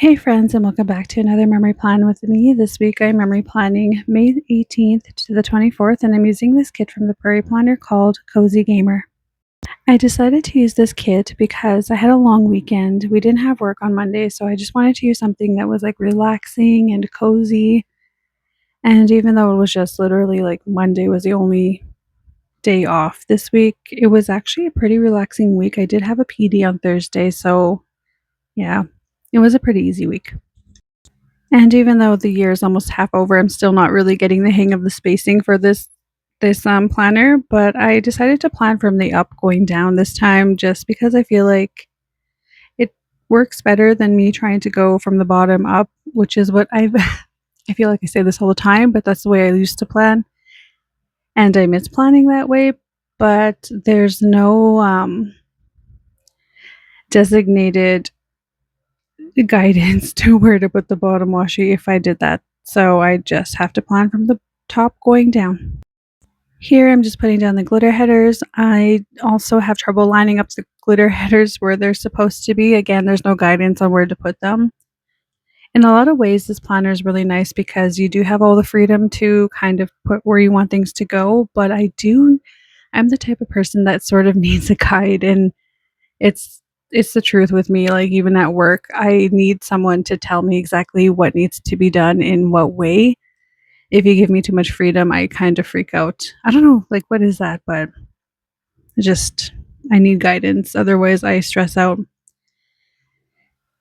Hey friends, and welcome back to another memory plan with me. This week I'm memory planning May 18th to the 24th, and I'm using this kit from the Prairie planner called Cozy Gamer. I decided to use this kit because I had a long weekend. We didn't have work on Monday, so I just wanted to use something that was like relaxing and cozy. And even though it was just literally like Monday was the only day off this week, it was actually a pretty relaxing week. I did have a PD on Thursday, so yeah, it was a pretty easy week. And even though the year is almost half over, I'm still not really getting the hang of the spacing for this planner, but I decided to plan from the up going down this time just because I feel like it works better than me trying to go from the bottom up, which is what I feel like I say this all the time, but that's the way I used to plan. And I miss planning that way, but there's no designated guidance to where to put the bottom washi if I did that. So I just have to plan from the top going down. Here I'm just putting down the glitter headers. I also have trouble lining up the glitter headers where they're supposed to be. Again, there's no guidance on where to put them. In a lot of ways, this planner is really nice because you do have all the freedom to kind of put where you want things to go, but I'm the type of person that sort of needs a guide, and it's it's the truth with me. Like even at work, I need someone to tell me exactly what needs to be done in what way. If you give me too much freedom, I kind of freak out. I don't know, like what is that, but just I need guidance. Otherwise, I stress out.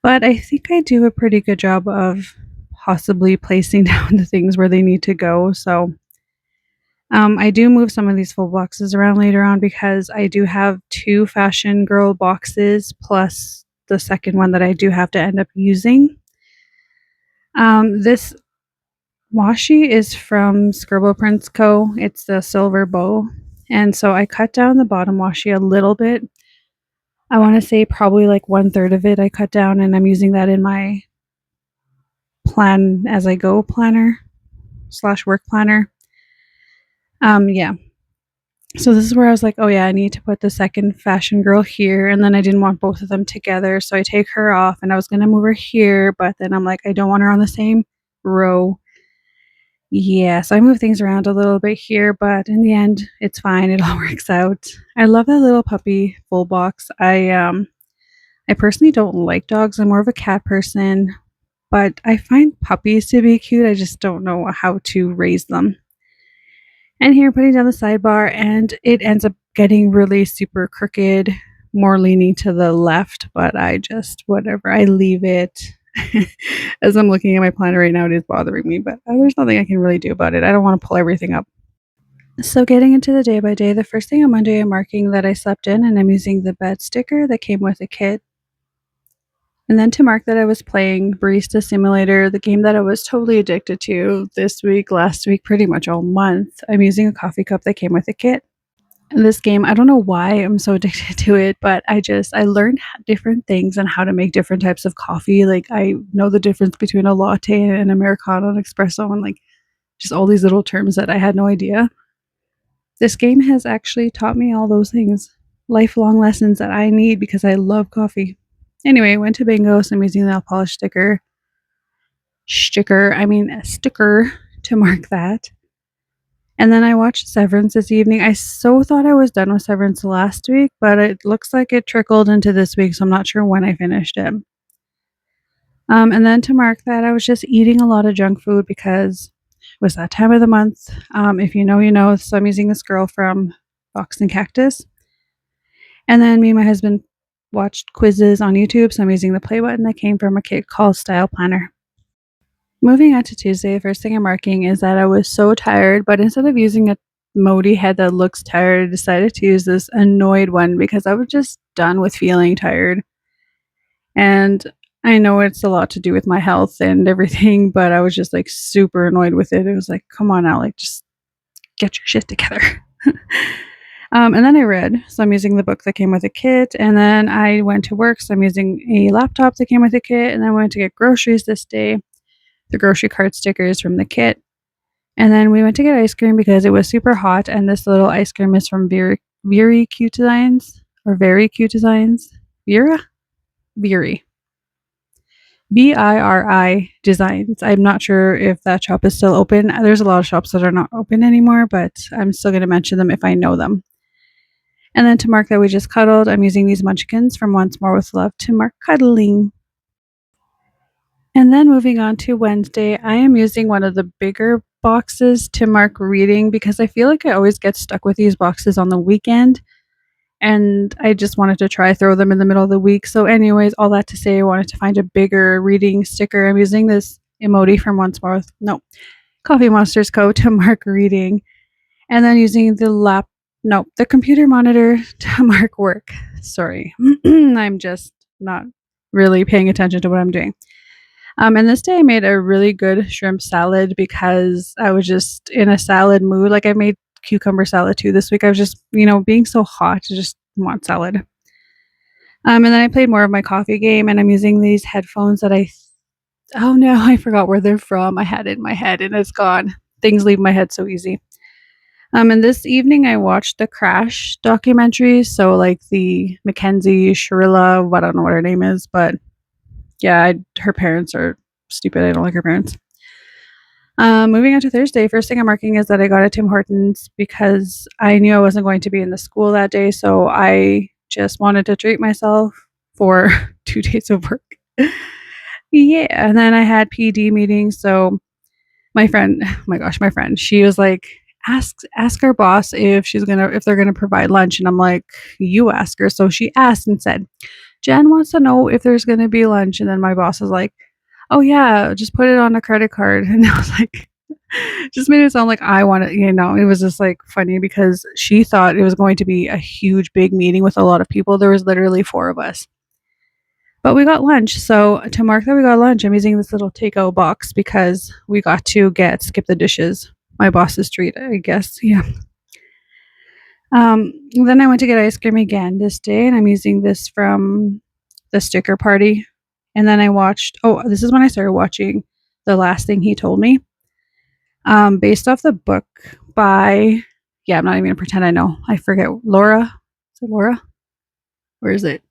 But I think I do a pretty good job of possibly placing down the things where they need to go. So I do move some of these full boxes around later on because I do have two fashion girl boxes plus the second one that I do have to end up using. This washi is from Scribble Prints Co. It's the silver bow. And so I cut down the bottom washi a little bit. I want to say probably like 1/3 of it I cut down, and I'm using that in my plan as I go planner slash work planner. Yeah. So this is where I was like, oh yeah, I need to put the second fashion girl here, and then I didn't want both of them together, so I take her off, and I was gonna move her here, but then I'm like, I don't want her on the same row. Yeah, so I move things around a little bit here, but in the end, it's fine. It all works out. I love that little puppy full box. I personally don't like dogs. I'm more of a cat person, but I find puppies to be cute. I just don't know how to raise them. And here, putting down the sidebar, and it ends up getting really super crooked, more leaning to the left, but I just, whatever, I leave it. As I'm looking at my planner right now, it is bothering me, but there's nothing I can really do about it. I don't want to pull everything up. So, getting into the day by day, the first thing on Monday, I'm marking that I slept in, and I'm using the bed sticker that came with the kit. And then to mark that I was playing Barista Simulator, the game that I was totally addicted to this week, last week, pretty much all month, I'm using a coffee cup that came with a kit. And this game, I don't know why I'm so addicted to it, but I learned different things and how to make different types of coffee. Like I know the difference between a latte and an Americano and espresso, and like just all these little terms that I had no idea. This game has actually taught me all those things, lifelong lessons that I need because I love coffee. Anyway, I went to bingo, so I'm using the nail polish sticker to mark that. And then I watched Severance this evening. I so thought I was done with Severance last week, but it looks like it trickled into this week, so I'm not sure when I finished it. And then to mark that, I was just eating a lot of junk food because it was that time of the month. If you know, you know. So I'm using this girl from Fox and Cactus. And then me and my husband watched quizzes on YouTube, so I'm using the play button that came from a kit called Style Planner. Moving on to Tuesday, the first thing I'm marking is that I was so tired, but instead of using a Modi head that looks tired, I decided to use this annoyed one because I was just done with feeling tired. And I know it's a lot to do with my health and everything, but I was just like super annoyed with it. It was like, come on now, like just get your shit together. And then I read, so I'm using the book that came with a kit, and then I went to work, so I'm using a laptop that came with a kit, and then I went to get groceries this day, the grocery cart stickers from the kit. And then we went to get ice cream because it was super hot, and this little ice cream is from Very Cute Designs, or Very Cute Designs. Vera? Very. BIRI Designs. I'm not sure if that shop is still open. There's a lot of shops that are not open anymore, but I'm still going to mention them if I know them. And then to mark that we just cuddled, I'm using these munchkins from Once More with Love to mark cuddling. And then moving on to Wednesday, I am using one of the bigger boxes to mark reading because I feel like I always get stuck with these boxes on the weekend. And I just wanted to try throw them in the middle of the week. So, anyways, all that to say, I wanted to find a bigger reading sticker. I'm using this emoji from Once More with Coffee Monsters Co. to mark reading, and then using the computer monitor to mark work. Sorry, I'm just not really paying attention to what I'm doing. And this day I made a really good shrimp salad because I was just in a salad mood. Like I made cucumber salad too this week. I was just, being so hot, I just want salad. And then I played more of my coffee game, and I'm using these headphones that oh no, I forgot where they're from. I had it in my head and it's gone. Things leave my head so easy. And this evening I watched the Crash documentary. So like the Mackenzie Shrilla, I don't know what her name is, but yeah, her parents are stupid. I don't like her parents. Moving on to Thursday, first thing I'm marking is that I got a Tim Hortons because I knew I wasn't going to be in the school that day. So I just wanted to treat myself for 2 days of work. Yeah. And then I had PD meetings. So my friend, oh my gosh, my friend, she was like, ask our boss if they're gonna provide lunch. And I'm like, you ask her. So she asked and said, Jen wants to know if there's gonna be lunch. And then my boss was like, oh yeah, just put it on a credit card. And I was like, just made it sound like I want it, it was just like funny because she thought it was going to be a huge big meeting with a lot of people. There was literally 4 of us. But we got lunch. So to mark that we got lunch, I'm using this little takeout box because we got to skip the dishes. My boss's treat, I guess. Yeah. Then I went to get ice cream again this day, and I'm using this from the sticker party. And then I watched, this is when I started watching The Last Thing He Told Me, based off the book by, I'm not even going to pretend I know. I forget. Laura. Is it Laura? Where is it?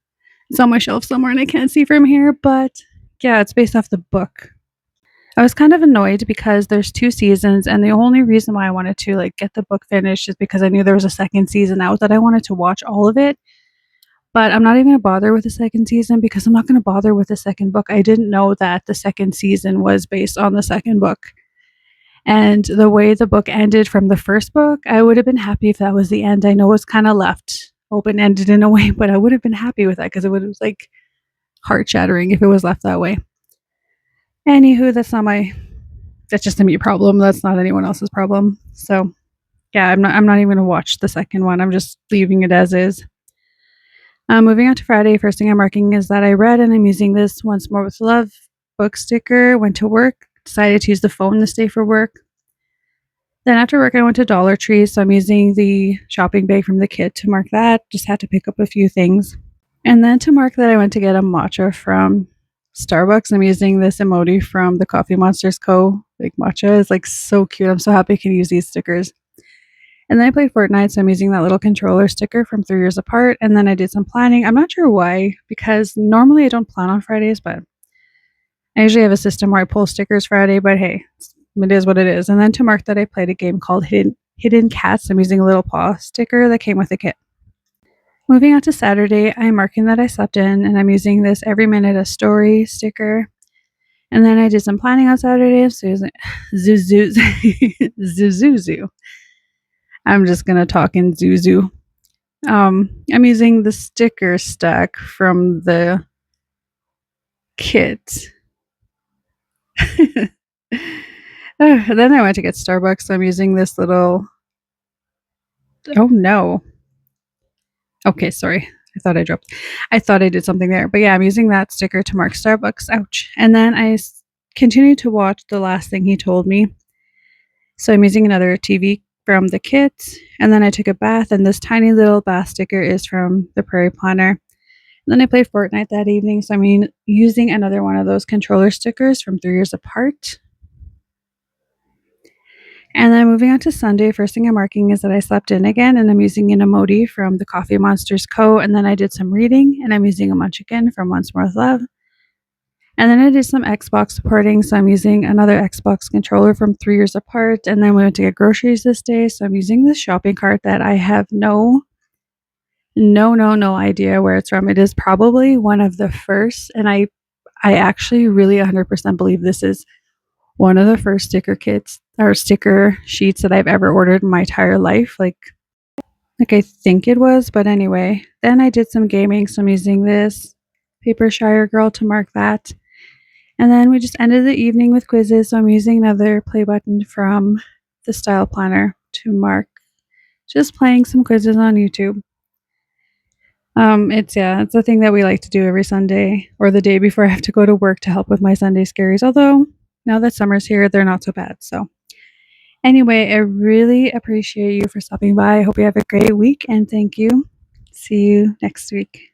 It's on my shelf somewhere and I can't see from here, but yeah, it's based off the book. I was kind of annoyed because there's 2 seasons, and the only reason why I wanted to get the book finished is because I knew there was a second season out that I wanted to watch all of it. But I'm not even going to bother with the second season because I'm not going to bother with the second book. I didn't know that the second season was based on the second book. And the way the book ended from the first book, I would have been happy if that was the end. I know it was kind of left open-ended in a way, but I would have been happy with that because it was heart-shattering if it was left that way. Anywho, that's just a me problem. That's not anyone else's problem. So yeah, I'm not even going to watch the second one. I'm just leaving it as is. Moving on to Friday, first thing I'm marking is that I read, and I'm using this Once More with Love book sticker. Went to work, decided to use the phone this day for work. Then after work, I went to Dollar Tree, so I'm using the shopping bag from the kit to mark that. Just had to pick up a few things. And then to mark that, I went to get a matcha from Starbucks. I'm using this emoji from the Coffee Monsters Co. Matcha is so cute. I'm so happy I can use these stickers. And then I played Fortnite, so I'm using that little controller sticker from 3 Years Apart. And then I did some planning. I'm not sure why, because normally I don't plan on Fridays, but I usually have a system where I pull stickers Friday, but hey, it is what it is. And then to mark that, I played a game called Hidden Cats. I'm using a little paw sticker that came with the kit. Moving on to Saturday, I'm marking that I slept in, and I'm using this Every Minute a Story sticker. And then I did some planning on Saturday, so using Zuzu. I'm just going to talk in Zuzu. I'm using the sticker stack from the kit. Then I went to get Starbucks, so I'm using this little... Oh no. Okay, sorry. I thought I did something there. But yeah, I'm using that sticker to mark Starbucks. Ouch. And then I continued to watch The Last Thing He Told Me. So I'm using another TV from the kit. And then I took a bath, and this tiny little bath sticker is from the Prairie Planner. And then I played Fortnite that evening. So I'm using another one of those controller stickers from 3 Years Apart. And then moving on to Sunday, first thing I'm marking is that I slept in again, and I'm using an emoji from the Coffee Monsters Co. And then I did some reading, and I'm using a munchkin from Once More with Love. And then I did some Xbox supporting, so I'm using another Xbox controller from 3 years apart, and then we went to get groceries this day, so I'm using this shopping cart that I have no idea where it's from. It is probably one of the first, and I actually really 100% believe this is one of the first sticker kits or sticker sheets that I've ever ordered in my entire life. Like I think it was, but anyway. Then I did some gaming, so I'm using this Paper Shire Girl to mark that. And then we just ended the evening with quizzes, so I'm using another play button from the style planner to mark just playing some quizzes on YouTube. It's a thing that we like to do every Sunday or the day before I have to go to work to help with my Sunday scaries. Although now that summer's here, they're not so bad. So anyway, I really appreciate you for stopping by. I hope you have a great week and thank you. See you next week.